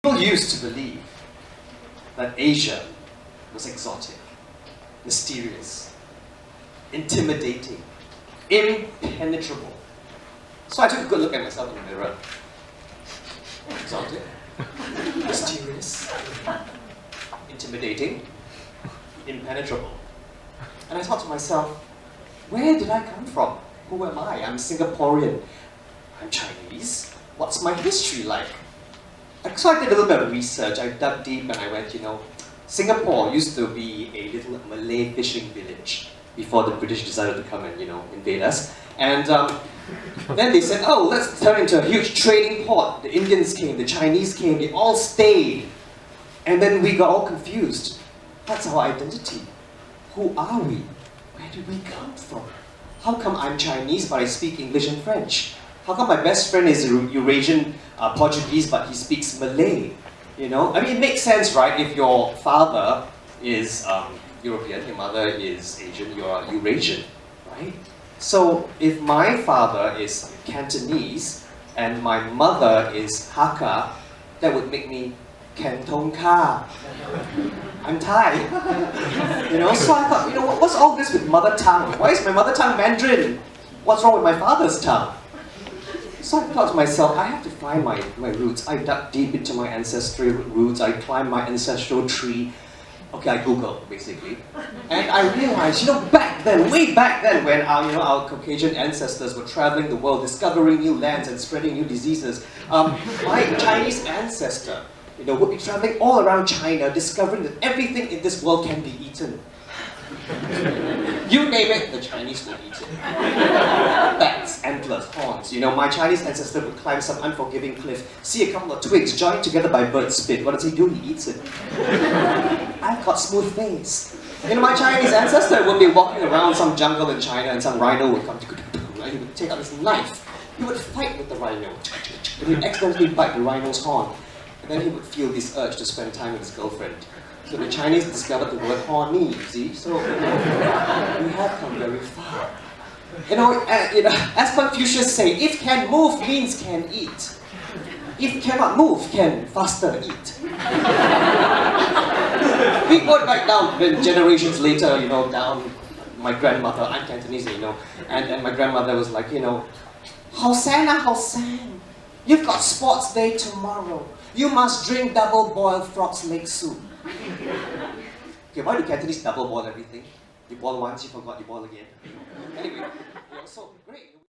People used to believe that Asia was exotic, mysterious, intimidating, impenetrable. So I took a good look at myself in the mirror. Exotic, mysterious, intimidating, impenetrable. And I thought to myself, where did I come from? Who am I? I'm Singaporean. I'm Chinese. What's my history like? So I did a little bit of research. I dug deep and I went, Singapore used to be a little Malay fishing village before the British decided to come and, invade us. And then they said, oh, let's turn it into a huge trading port. The Indians came, the Chinese came, they all stayed. And then we got all confused. That's our identity. Who are we? Where did we come from? How come I'm Chinese but I speak English and French? How come my best friend is Eurasian Portuguese but he speaks Malay? I mean, it makes sense, right? If your father is European, your mother is Asian, you're Eurasian, right? So if my father is Cantonese and my mother is Hakka, that would make me Canton Ka. I'm Thai. So I thought, what's all this with mother tongue? Why is my mother tongue Mandarin? What's wrong with my father's tongue? So I thought to myself, I have to find my roots. I dug deep into my ancestral roots. I climbed my ancestral tree. Okay, I Googled, basically. And I realized, back then, way back then, when our Caucasian ancestors were traveling the world, discovering new lands and spreading new diseases, my Chinese ancestor, would be traveling all around China, discovering that everything in this world can be eaten. You name it, the Chinese will eat it. Bats, antlers, horns. My Chinese ancestor would climb some unforgiving cliff, see a couple of twigs joined together by bird spit. What does he do? He eats it. I've got smooth face. My Chinese ancestor would be walking around some jungle in China and some rhino would come, and he would take out his knife. He would fight with the rhino. And he'd accidentally bite the rhino's horn. And then he would feel this urge to spend time with his girlfriend. So the Chinese discovered the word horny, you see? So, we have come very far. As Confucius say, if can move means can eat. If cannot move, can faster eat. We go back down generations later, down my grandmother, I'm Cantonese, and my grandmother was like, Hossan, Hossan, you've got sports day tomorrow. You must drink double-boiled frog's leg soup. Okay, why do Cantonese double boil everything? You boil once, you forgot, you boil again. Anyway, so great.